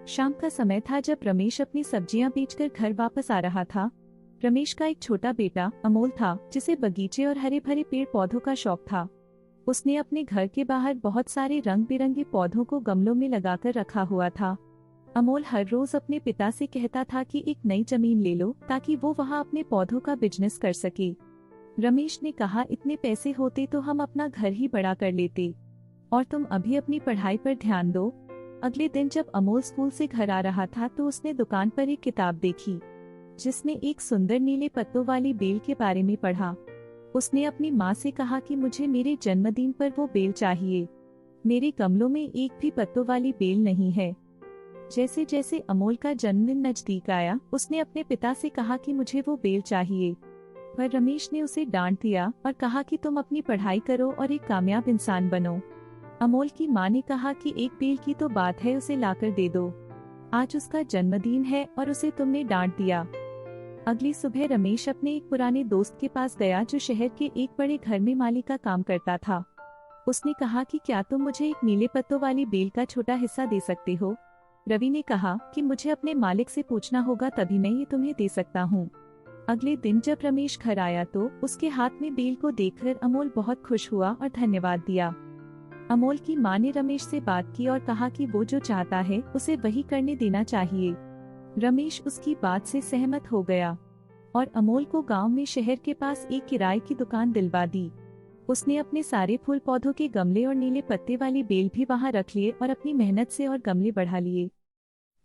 शाम का समय था जब रमेश अपनी सब्जियां बेचकर घर वापस आ रहा था। रमेश का एक छोटा बेटा अमोल था, जिसे बगीचे और हरे भरे पेड़ पौधों का शौक था। उसने अपने घर के बाहर बहुत सारे रंग बिरंगे पौधों को गमलों में लगाकर रखा हुआ था। अमोल हर रोज अपने पिता से कहता था कि एक नई जमीन ले लो ताकि वो वहाँ अपने पौधों का बिजनेस कर सके। रमेश ने कहा, इतने पैसे होते तो हम अपना घर ही बड़ा कर लेते, और तुम अभी अपनी पढ़ाई पर ध्यान दो। अगले दिन जब अमोल स्कूल से घर आ रहा था तो उसने दुकान पर एक किताब देखी जिसमें एक सुंदर नीले पत्तों वाली बेल के बारे में पढ़ा। उसने अपनी माँ से कहा कि मुझे मेरे जन्मदिन पर वो बेल चाहिए, मेरे गमलों में एक भी पत्तों वाली बेल नहीं है। जैसे जैसे अमोल का जन्मदिन नजदीक आया, उसने अपने पिता से कहा कि मुझे वो बेल चाहिए, पर रमेश ने उसे डांट दिया और कहा कि तुम अपनी पढ़ाई करो और एक कामयाब इंसान बनो। अमोल की माँ ने कहा कि एक बेल की तो बात है, उसे लाकर दे दो, आज उसका जन्मदिन है और उसे तुमने डांट दिया। अगली सुबह रमेश अपने एक पुराने दोस्त के पास गया जो शहर के एक बड़े घर में माली का काम करता था। उसने कहा कि क्या तुम मुझे एक नीले पत्तों वाली बेल का छोटा हिस्सा दे सकते हो? रवि ने कहा कि मुझे अपने मालिक से पूछना होगा, तभी मैं ये तुम्हें दे सकता हूँ। अगले दिन जब रमेश घर आया तो उसके हाथ में बेल को देखकर अमोल बहुत खुश हुआ और धन्यवाद दिया। अमोल की माँ ने रमेश से बात की और कहा कि वो जो चाहता है उसे वही करने देना चाहिए। रमेश उसकी बात से सहमत हो गया और अमोल को गांव में शहर के पास एक किराए की दुकान दिलवा दी। उसने अपने सारे फूल पौधों के गमले और नीले पत्ते वाली बेल भी वहां रख लिए और अपनी मेहनत से और गमले बढ़ा लिए।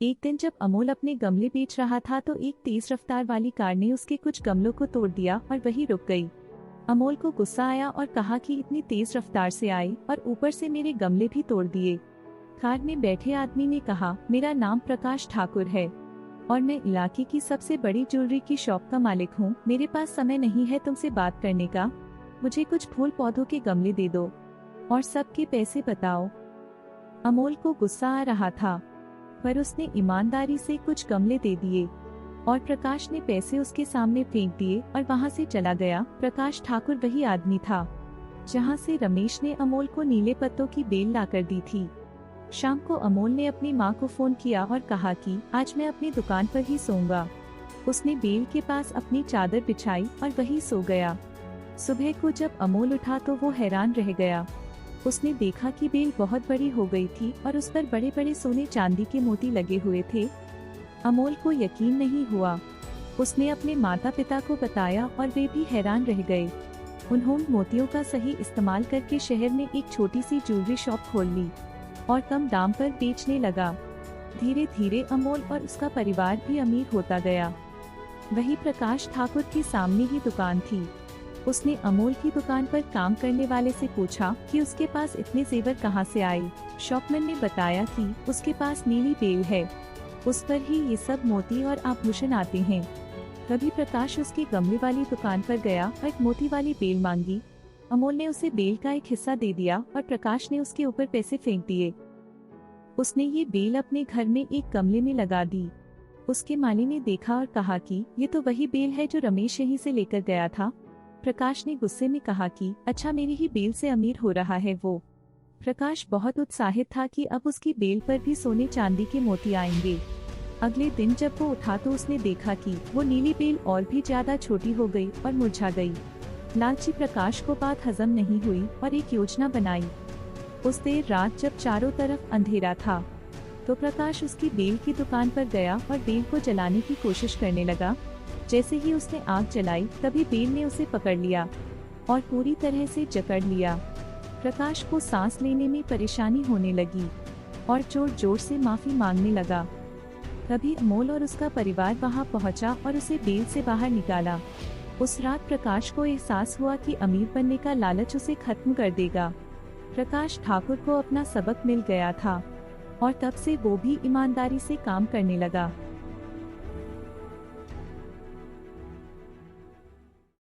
एक दिन जब अमोल अपने गमले बेच रहा था तो एक तेज रफ्तार वाली कार ने उसके कुछ गमलों को तोड़ दिया और वहीं रुक गई। अमोल को गुस्सा आया और कहा कि इतनी तेज रफ्तार से आई और ऊपर से मेरे गमले भी तोड़ दिए। कार में बैठे आदमी ने कहा, मेरा नाम प्रकाश ठाकुर है और मैं इलाके की सबसे बड़ी ज्वेलरी की शॉप का मालिक हूँ। मेरे पास समय नहीं है तुमसे बात करने का, मुझे कुछ फूल पौधों के गमले दे दो और सबके पैसे बताओ। अमोल को गुस्सा आ रहा था, पर उसने ईमानदारी से कुछ गमले दे दिए और प्रकाश ने पैसे उसके सामने फेंक दिए और वहां से चला गया। प्रकाश ठाकुर वही आदमी था जहां से रमेश ने अमोल को नीले पत्तों की बेल लाकर दी थी। शाम को अमोल ने अपनी माँ को फोन किया और कहा कि आज मैं अपनी दुकान पर ही सोऊंगा। उसने बेल के पास अपनी चादर बिछाई और वहीं सो गया। सुबह को जब अमोल उठा तो वो हैरान रह गया। उसने देखा कि बेल बहुत बड़ी हो गई थी और उस पर बड़े बड़े सोने चांदी के मोती लगे हुए थे। अमोल को यकीन नहीं हुआ। उसने अपने माता पिता को बताया और वे भी हैरान रह गए। उन्होंने मोतियों का सही इस्तेमाल करके शहर में एक छोटी सी ज्वेलरी शॉप खोल ली और कम दाम पर बेचने लगा। धीरे धीरे अमोल और उसका परिवार भी अमीर होता गया। वही प्रकाश ठाकुर के सामने ही दुकान थी। उसने अमोल की दुकान पर काम करने वाले से पूछा कि उसके पास इतने जेवर कहाँ से आए। शॉपमैन ने बताया कि उसके पास नीली बेल है, उस पर ही ये सब मोती और आभूषण आते हैं। तभी प्रकाश उसकी गमले वाली दुकान पर गया और एक मोती वाली बेल मांगी। अमोल ने उसे बेल का एक हिस्सा दे दिया और प्रकाश ने उसके ऊपर पैसे फेंक दिए। उसने ये बेल अपने घर में एक गमले में लगा दी। उसके माली ने देखा और कहा कि ये तो वही बेल है जो रमेश यहीं से लेकर गया था। प्रकाश ने गुस्से में कहा कि अच्छा, मेरी ही बेल से अमीर हो रहा है वो। प्रकाश बहुत उत्साहित था कि अब उसकी बेल पर भी सोने चांदी के मोती आएंगे। अगले दिन जब वो उठा तो उसने देखा कि वो नीली बेल और भी ज्यादा छोटी हो गई और मुरझा गई। लालची प्रकाश को बात हजम नहीं हुई और एक योजना बनाई। उस देर रात जब चारों तरफ अंधेरा था तो प्रकाश उसकी बेल की दुकान पर गया और बेल को जलाने की कोशिश करने लगा। जैसे ही उसने आग जलाई तभी बेल ने उसे पकड़ लिया और पूरी तरह से जकड़ लिया। प्रकाश को सांस लेने में परेशानी होने लगी और जोर जोर से माफी मांगने लगा। तभी अमोल और उसका परिवार वहां पहुंचा और उसे बेल से बाहर निकाला। उस रात प्रकाश को एहसास हुआ कि अमीर बनने का लालच उसे खत्म कर देगा। प्रकाश ठाकुर को अपना सबक मिल गया था और तब से वो भी ईमानदारी से काम करने लगा।